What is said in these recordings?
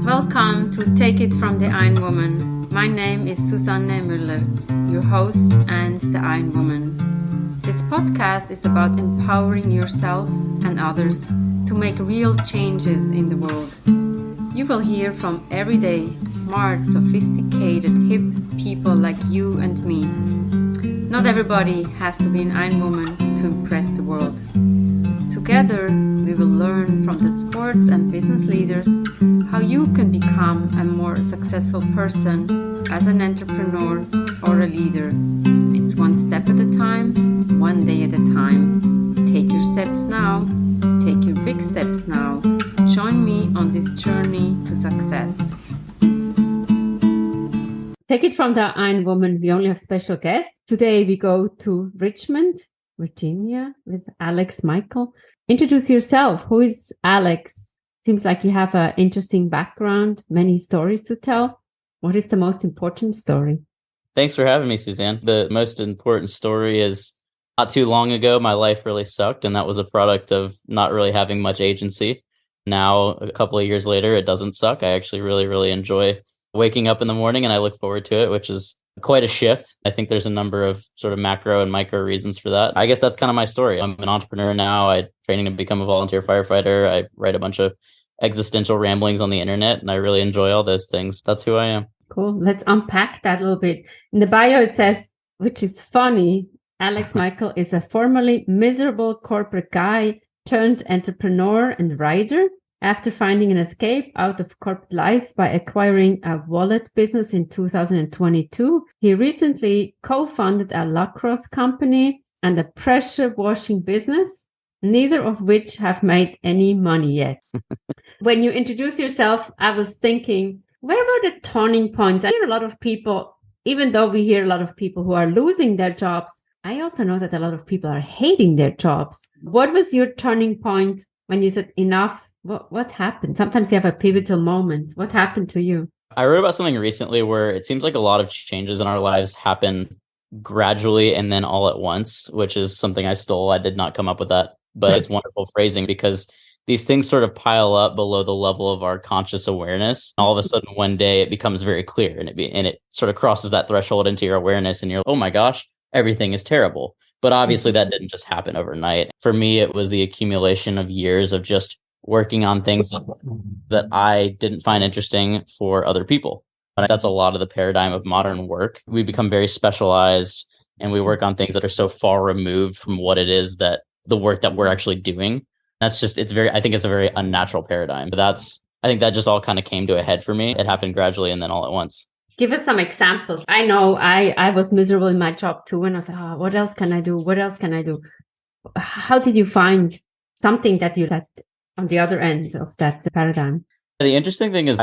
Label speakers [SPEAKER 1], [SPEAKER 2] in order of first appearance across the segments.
[SPEAKER 1] Welcome to Take It from the Ironwoman. My name is Susanne Mueller, your host and the Ironwoman. This podcast is about empowering yourself and others to make real changes in the world. You will hear from everyday, smart, sophisticated, hip people like you and me. Not everybody has to be an Ironwoman to impress the world. Together, we will learn from the sports and business leaders how you can become a more successful person as an entrepreneur or a leader. It's one step at a time, one day at a time. Take your steps now. Take your big steps now. Join me on this journey to success. Take it from the Ironwoman. We only have special guests. Today we go to Richmond, Virginia, with Alex Michael. Introduce yourself. Who is Alex? Seems like you have an interesting background, many stories to tell. What is the most important story?
[SPEAKER 2] Thanks for having me, Susanne. The most important story is not too long ago, my life really sucked, and that was a product of not really having much agency. Now, a couple of years later, it doesn't suck. I actually really enjoy waking up in the morning, and I look forward to it, which is quite a shift. I think there's a number of sort of macro and micro reasons for that. I guess that's kind of my story. I'm an entrepreneur now. I'm training to become a volunteer firefighter. I write a bunch of existential ramblings on the internet, and I really enjoy all those things. That's who I am.
[SPEAKER 1] Cool. Let's unpack that a little bit. In the bio, it says, which is funny, Alex Michael is a formerly miserable corporate guy turned entrepreneur and writer. After finding an escape out of corporate life by acquiring a wallet business in 2022, he recently co-founded a lacrosse company and a pressure washing business, neither of which have made any money yet. When you introduce yourself, I was thinking, where were the turning points? I hear a lot of people, even though we hear a lot of people who are losing their jobs, I also know that a lot of people are hating their jobs. What was your turning point when you said enough? What happened? Sometimes you have a pivotal moment. What happened to you?
[SPEAKER 2] I wrote about something recently where it seems like a lot of changes in our lives happen gradually and then all at once, which is something I stole. I did not come up with that, but it's wonderful phrasing because these things sort of pile up below the level of our conscious awareness. All of a sudden, one day it becomes very clear and it sort of crosses that threshold into your awareness and you're, oh my gosh, everything is terrible. But obviously that didn't just happen overnight. For me, it was the accumulation of years of just working on things that I didn't find interesting for other people. And that's a lot of the paradigm of modern work. We become very specialized and we work on things that are so far removed from what it is that the work that we're actually doing. I think it's a very unnatural paradigm. But I think that just all kind of came to a head for me. It happened gradually and then all at once.
[SPEAKER 1] Give us some examples. I know I was miserable in my job too. And I was like, what else can I do? What else can I do? How did you find something that you liked on the other end of that paradigm?
[SPEAKER 2] The interesting thing is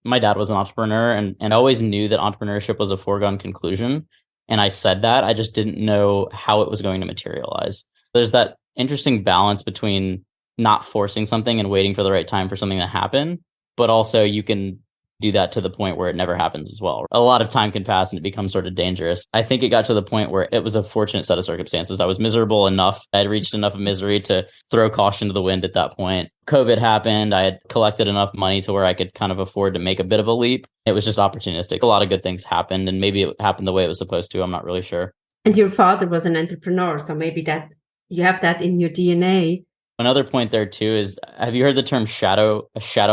[SPEAKER 2] my dad was an entrepreneur and I always knew that entrepreneurship was a foregone conclusion. And I said that, I just didn't know how it was going to materialize. There's that interesting balance between not forcing something and waiting for the right time for something to happen, but also you can do that to the point where it never happens as well. A lot of time can pass and it becomes sort of dangerous. I think it got to the point where it was a fortunate set of circumstances. I was miserable enough. I had reached enough of misery to throw caution to the wind at that point. COVID happened. I had collected enough money to where I could kind of afford to make a bit of a leap. It was just opportunistic. A lot of good things happened and maybe it happened the way it was supposed to. I'm not really sure.
[SPEAKER 1] And your father was an entrepreneur, so maybe that you have that in your DNA.
[SPEAKER 2] Another point there too is, have you heard the term shadow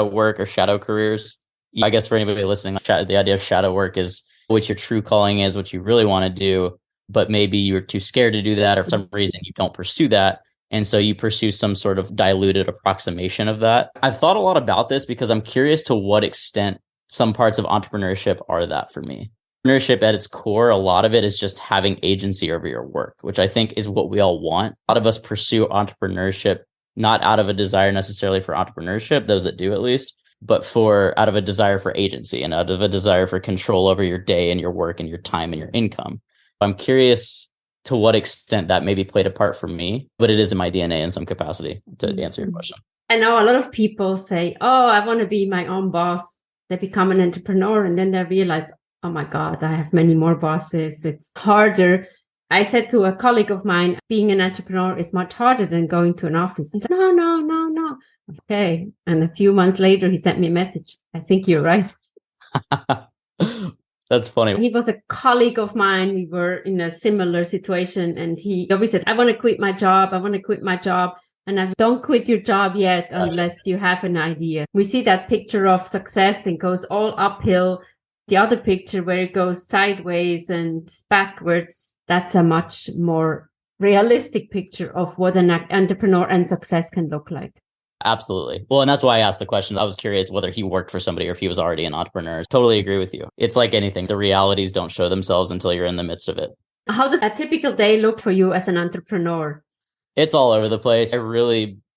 [SPEAKER 2] work or shadow careers? I guess for anybody listening, the idea of shadow work is what your true calling is, what you really want to do, but maybe you're too scared to do that or for some reason you don't pursue that. And so you pursue some sort of diluted approximation of that. I've thought a lot about this because I'm curious to what extent some parts of entrepreneurship are that for me. Entrepreneurship at its core, a lot of it is just having agency over your work, which I think is what we all want. A lot of us pursue entrepreneurship not out of a desire necessarily for entrepreneurship, those that do at least, but out of a desire for agency and out of a desire for control over your day and your work and your time and your income. I'm curious to what extent that maybe played a part for me, but it is in my DNA in some capacity, to answer your question.
[SPEAKER 1] I know a lot of people say, oh, I want to be my own boss. They become an entrepreneur and then they realize, oh my God, I have many more bosses. It's harder. I said to a colleague of mine, being an entrepreneur is much harder than going to an office. He said, no, no, no, no. Okay. And a few months later, he sent me a message. I think you're right.
[SPEAKER 2] That's funny.
[SPEAKER 1] He was a colleague of mine. We were in a similar situation. And he always said, I want to quit my job. I want to quit my job. And I don't quit your job yet unless you have an idea. We see that picture of success and goes all uphill. The other picture where it goes sideways and backwards, that's a much more realistic picture of what an entrepreneur and success can look like.
[SPEAKER 2] Absolutely. Well, and that's why I asked the question. I was curious whether he worked for somebody or if he was already an entrepreneur. Totally agree with you. It's like anything. The realities don't show themselves until you're in the midst of it.
[SPEAKER 1] How does a typical day look for you as an entrepreneur?
[SPEAKER 2] It's all over the place.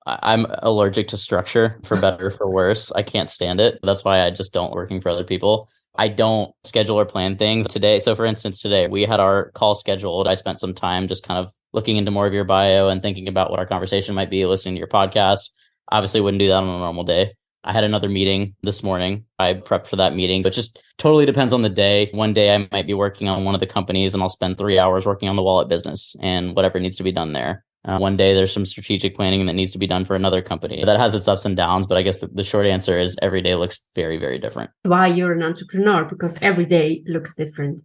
[SPEAKER 2] I'm allergic to structure, for better or for worse. I can't stand it. That's why I just don't working for other people. I don't schedule or plan things today. So for instance, today we had our call scheduled. I spent some time just kind of looking into more of your bio and thinking about what our conversation might be, listening to your podcast. Obviously wouldn't do that on a normal day. I had another meeting this morning. I prepped for that meeting, but just totally depends on the day. One day I might be working on one of the companies and I'll spend 3 hours working on the wallet business and whatever needs to be done there. One day there's some strategic planning that needs to be done for another company. That has its ups and downs, but I guess the short answer is every day looks very, very different.
[SPEAKER 1] That's why you're an entrepreneur, because every day looks different.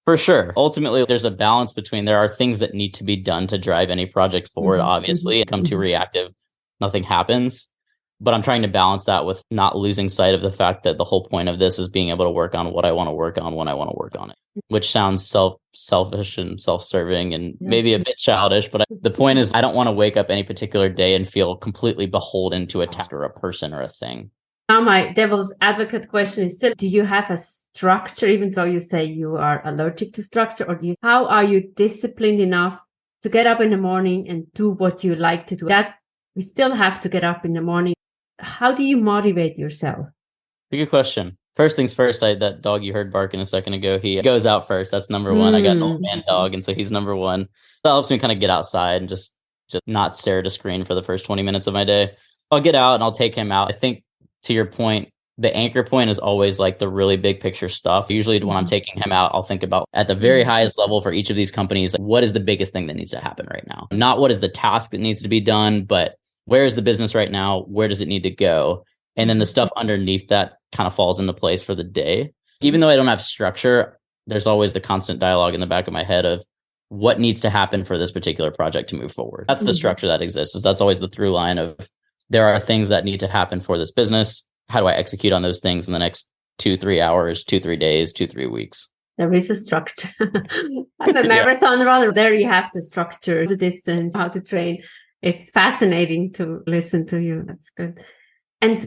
[SPEAKER 2] For sure. Ultimately, there's a balance between there are things that need to be done to drive any project forward, obviously. Come too reactive, nothing happens. But I'm trying to balance that with not losing sight of the fact that the whole point of this is being able to work on what I want to work on when I want to work on it, which sounds selfish and self-serving and maybe a bit childish. But the point is, I don't want to wake up any particular day and feel completely beholden to a task or a person or a thing.
[SPEAKER 1] Now, my devil's advocate question is still, do you have a structure, even though you say you are allergic to structure, or how are you disciplined enough to get up in the morning and do what you like to do? That we still have to get up in the morning. How do you motivate yourself?
[SPEAKER 2] Good question. First things first, that dog you heard barking a second ago, he goes out first. That's number one. I got an old man dog, and so he's number one. That helps me kind of get outside and just not stare at a screen for the first 20 minutes of my day. I'll get out and I'll take him out. I think to your point, the anchor point is always like the really big picture stuff. Usually when I'm taking him out, I'll think about at the very highest level for each of these companies, like, what is the biggest thing that needs to happen right now? Not what is the task that needs to be done, but where is the business right now? Where does it need to go? And then the stuff underneath that kind of falls into place for the day. Even though I don't have structure, there's always the constant dialogue in the back of my head of what needs to happen for this particular project to move forward. That's the structure that exists. That's always the through line of there are things that need to happen for this business. How do I execute on those things in the next 2-3 hours, 2-3 days, 2-3 weeks?
[SPEAKER 1] There is a structure. I'm a marathon runner. There you have the structure, the distance, how to train. It's fascinating to listen to you. That's good. And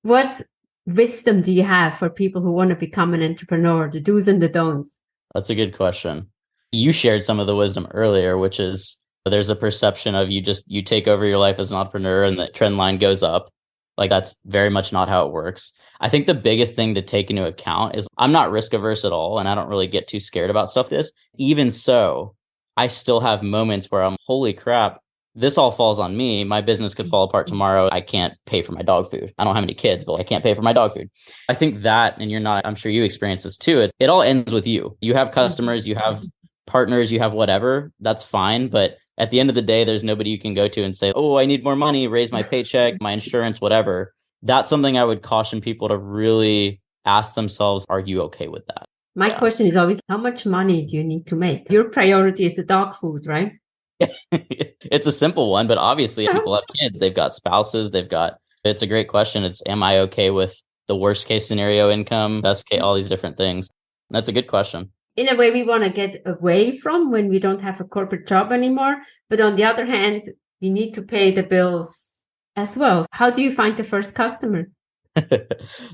[SPEAKER 1] what wisdom do you have for people who want to become an entrepreneur, the do's and the don'ts?
[SPEAKER 2] That's a good question. You shared some of the wisdom earlier, which is there's a perception of you take over your life as an entrepreneur and the trend line goes up. Like that's very much not how it works. I think the biggest thing to take into account is I'm not risk averse at all. And I don't really get too scared about stuff like this. Even so, I still have moments where I'm, holy crap, this all falls on me. My business could fall apart tomorrow. I can't pay for my dog food. I don't have any kids, but I can't pay for my dog food. I think that, and I'm sure you experience this too. It all ends with you. You have customers, you have partners, you have whatever. That's fine. But at the end of the day, there's nobody you can go to and say, oh, I need more money, raise my paycheck, my insurance, whatever. That's something I would caution people to really ask themselves, are you okay with that?
[SPEAKER 1] My question is always, how much money do you need to make? Your priority is the dog food, right?
[SPEAKER 2] It's a simple one, but obviously people have kids, they've got spouses, it's a great question. It's, am I okay with the worst case scenario income, best case, all these different things? That's a good question.
[SPEAKER 1] In a way, we want to get away from when we don't have a corporate job anymore. But on the other hand, we need to pay the bills as well. How do you find the first customer?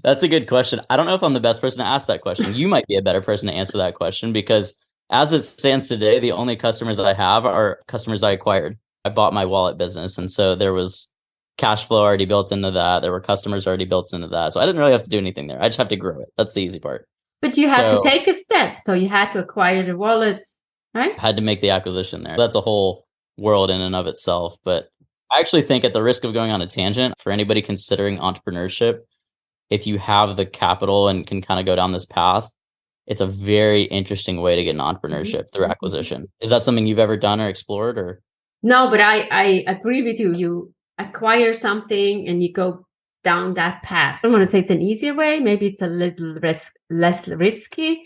[SPEAKER 2] That's a good question. I don't know if I'm the best person to ask that question. You might be a better person to answer that question because as it stands today, the only customers that I have are customers I acquired. I bought my wallet business. And so there was cash flow already built into that. There were customers already built into that. So I didn't really have to do anything there. I just have to grow it. That's the easy part.
[SPEAKER 1] But you had to take a step. So you had to acquire the wallet, right?
[SPEAKER 2] I had to make the acquisition there. That's a whole world in and of itself. But I actually think, at the risk of going on a tangent, for anybody considering entrepreneurship, if you have the capital and can kind of go down this path, it's a very interesting way to get an entrepreneurship through acquisition. Is that something you've ever done or explored or?
[SPEAKER 1] No, but I agree with you. You acquire something and you go down that path. I don't want to say it's an easier way. Maybe it's a little less risky.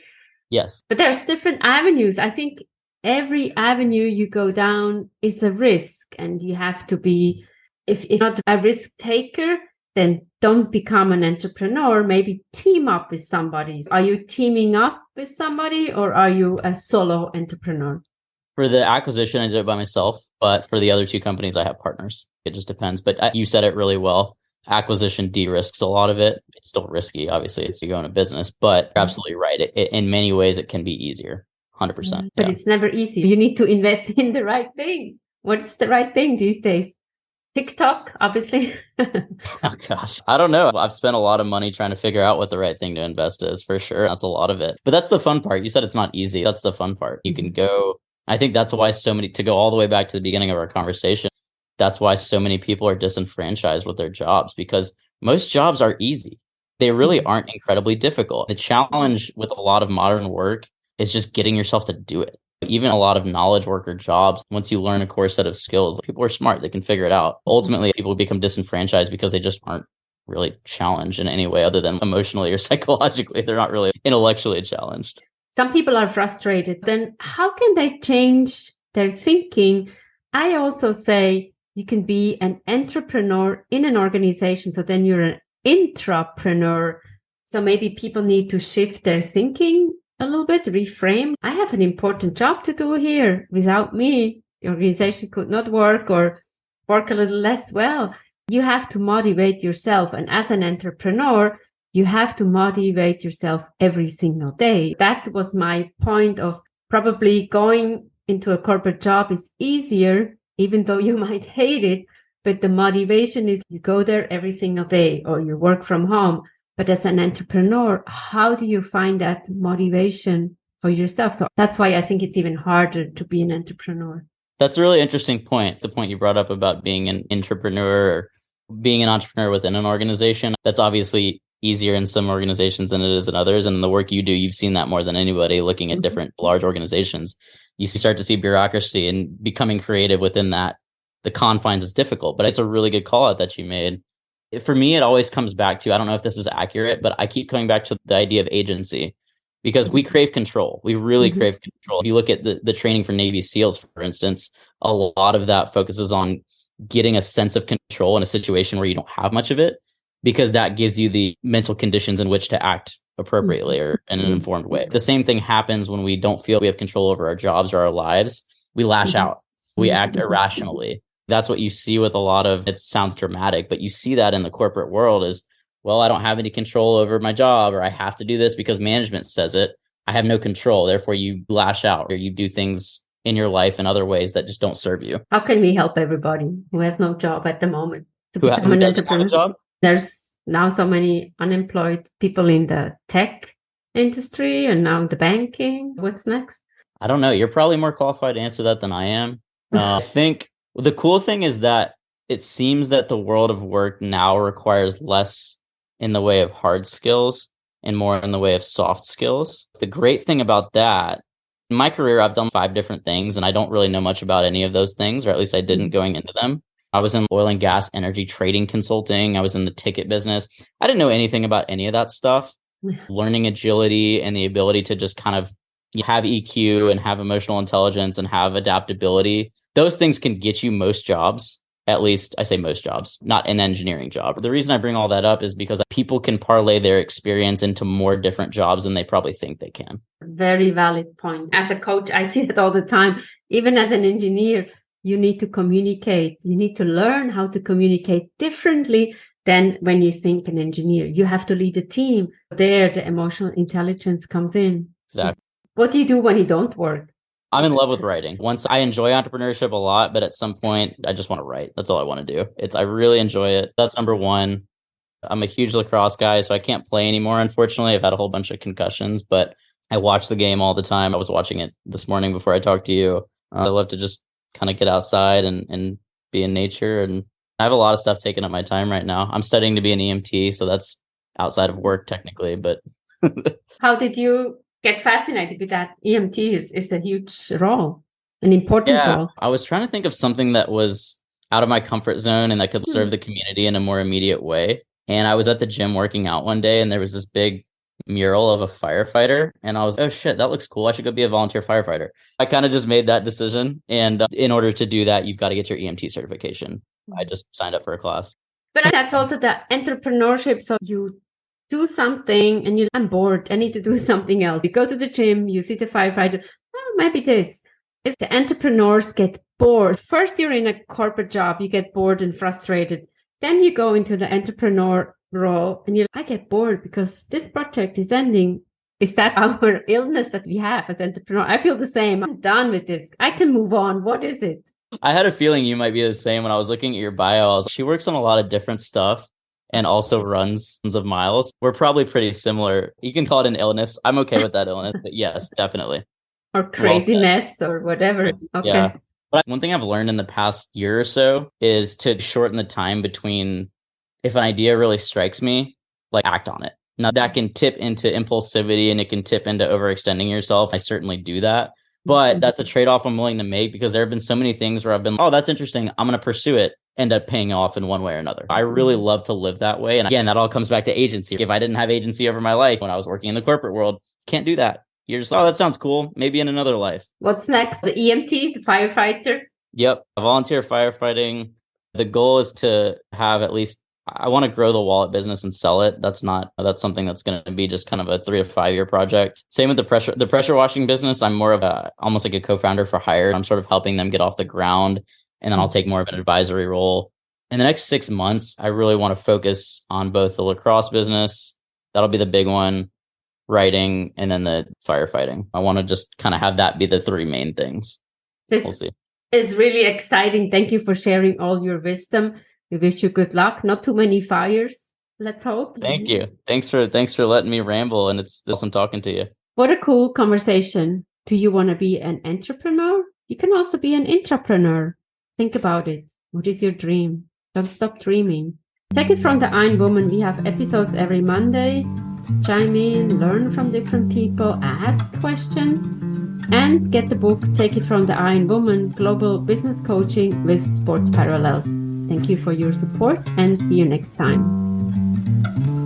[SPEAKER 2] Yes.
[SPEAKER 1] But there's different avenues. I think every avenue you go down is a risk, and you have to be, if not a risk taker, then don't become an entrepreneur. Maybe team up with somebody. Are you teaming up with somebody or are you a solo entrepreneur?
[SPEAKER 2] For the acquisition, I did it by myself, but for the other two companies, I have partners. It just depends. But you said it really well. Acquisition de-risks a lot of it. It's still risky. Obviously, it's you go into business, but you're absolutely right. In many ways, it can be easier. 100%.
[SPEAKER 1] But it's never easy. You need to invest in the right thing. What's the right thing these days? TikTok, obviously.
[SPEAKER 2] Oh gosh, I don't know. I've spent a lot of money trying to figure out what the right thing to invest is, for sure. That's a lot of it. But that's the fun part. You said it's not easy. That's the fun part. You can go. I think that's why to go all the way back to the beginning of our conversation, that's why so many people are disenfranchised with their jobs, because most jobs are easy. They really aren't incredibly difficult. The challenge with a lot of modern work is just getting yourself to do it. Even a lot of knowledge worker jobs, once you learn a core set of skills, people are smart. They can figure it out. Ultimately, people become disenfranchised because they just aren't really challenged in any way other than emotionally or psychologically. They're not really intellectually challenged.
[SPEAKER 1] Some people are frustrated. Then how can they change their thinking? I also say you can be an entrepreneur in an organization. So then you're an intrapreneur. So maybe people need to shift their thinking a little bit, reframe. I have an important job to do here. Without me, the organization could not work or work a little less well. You have to motivate yourself. And as an entrepreneur, you have to motivate yourself every single day. That was my point of probably going into a corporate job is easier, even though you might hate it. But the motivation is you go there every single day or you work from home. But as an entrepreneur, how do you find that motivation for yourself? So that's why I think it's even harder to be an entrepreneur.
[SPEAKER 2] That's a really interesting point. The point you brought up about being an entrepreneur or being an entrepreneur within an organization. That's obviously easier in some organizations than it is in others. And in the work you do, you've seen that more than anybody looking at different large organizations. You start to see bureaucracy, and becoming creative within that, the confines is difficult. But it's a really good call out that you made. For me, it always comes back to, I don't know if this is accurate, but I keep coming back to the idea of agency, because we crave control. We really crave control. If you look at the training for Navy SEALs, for instance, a lot of that focuses on getting a sense of control in a situation where you don't have much of it, because that gives you the mental conditions in which to act appropriately or in an informed way. The same thing happens when we don't feel we have control over our jobs or our lives. We lash out. We act irrationally. That's what you see with a lot of, it sounds dramatic, but you see that in the corporate world is, well, I don't have any control over my job, or I have to do this because management says it. I have no control. Therefore, you lash out or you do things in your life in other ways that just don't serve you.
[SPEAKER 1] How can we help everybody who has no job at the moment to become
[SPEAKER 2] Who
[SPEAKER 1] an
[SPEAKER 2] doesn't have a
[SPEAKER 1] entrepreneur?
[SPEAKER 2] job?
[SPEAKER 1] There's now so many unemployed people in the tech industry and now the banking. What's next?
[SPEAKER 2] I don't know. You're probably more qualified to answer that than I am. I think the cool thing is that it seems that the world of work now requires less in the way of hard skills and more in the way of soft skills. The great thing about that, in my career, I've done 5 different things, and I don't really know much about any of those things, or at least I didn't going into them. I was in oil and gas energy trading consulting. I was in the ticket business. I didn't know anything about any of that stuff. Learning agility and the ability to just kind of have EQ and have emotional intelligence and have adaptability. Those things can get you most jobs. At least I say most jobs, not an engineering job. The reason I bring all that up is because people can parlay their experience into more different jobs than they probably think they can.
[SPEAKER 1] Very valid point. As a coach, I see that all the time. Even as an engineer, you need to communicate. You need to learn how to communicate differently than when you think an engineer. You have to lead a team. There, the emotional intelligence comes in.
[SPEAKER 2] Exactly.
[SPEAKER 1] What do you do when you don't work?
[SPEAKER 2] I'm in love with writing. Once I enjoy entrepreneurship a lot, but at some point I just want to write. That's all I want to do. I really enjoy it. That's number one. I'm a huge lacrosse guy, so I can't play anymore. Unfortunately, I've had a whole bunch of concussions, but I watch the game all the time. I was watching it this morning before I talked to you. I love to just kind of get outside and be in nature. And I have a lot of stuff taking up my time right now. I'm studying to be an EMT, so that's outside of work technically, but
[SPEAKER 1] How did you get fascinated with that. EMT is a huge role, an important role.
[SPEAKER 2] I was trying to think of something that was out of my comfort zone and that could serve the community in a more immediate way. And I was at the gym working out one day, and there was this big mural of a firefighter, and I was, oh shit, that looks cool. I should go be a volunteer firefighter. I kind of just made that decision. And in order to do that, you've got to get your EMT certification. I just signed up for a class.
[SPEAKER 1] But that's also the entrepreneurship. So you do something and I'm bored. I need to do something else. You go to the gym, you see the firefighter. Oh, maybe this. If the entrepreneurs get bored, first you're in a corporate job, you get bored and frustrated. Then you go into the entrepreneur role and I get bored because this project is ending. Is that our illness that we have as entrepreneur? I feel the same. I'm done with this. I can move on. What is it?
[SPEAKER 2] I had a feeling you might be the same. When I was looking at your bio, I was like, she works on a lot of different stuff and also runs tons of miles. We're probably pretty similar. You can call it an illness. I'm okay with that illness, but yes, definitely.
[SPEAKER 1] Or craziness or whatever. Okay.
[SPEAKER 2] Yeah. But one thing I've learned in the past year or so is to shorten the time between if an idea really strikes me, like act on it. Now that can tip into impulsivity and it can tip into overextending yourself. I certainly do that. But that's a trade-off I'm willing to make because there have been so many things where I've been, oh, that's interesting. I'm going to pursue it, end up paying off in one way or another. I really love to live that way. And again, that all comes back to agency. If I didn't have agency over my life when I was working in the corporate world, can't do that. You're just, oh, that sounds cool. Maybe in another life.
[SPEAKER 1] What's next? The EMT, the firefighter?
[SPEAKER 2] Yep. Volunteer firefighting. The goal is to have at least, I want to grow the wallet business and sell it. That's something that's going to be just kind of a 3 to 5 year project. Same with the pressure washing business. I'm more of almost like a co-founder for hire. I'm sort of helping them get off the ground, and then I'll take more of an advisory role. In the next 6 months, I really want to focus on both the lacrosse business. That'll be the big one, writing, and then the firefighting. I want to just kind of have that be the 3 main things. We'll see.
[SPEAKER 1] It's really exciting. Thank you for sharing all your wisdom. We wish you good luck. Not too many fires, let's hope.
[SPEAKER 2] Thank you. Thanks for letting me ramble, and it's awesome talking to you.
[SPEAKER 1] What a cool conversation. Do you want to be an entrepreneur? You can also be an intrapreneur. Think about it. What is your dream? Don't stop dreaming. Take it from the Ironwoman. We have episodes every Monday. Chime in, learn from different people, ask questions, and get the book, Take It From the Ironwoman, Global Business Coaching with Sports Parallels. Thank you for your support and see you next time.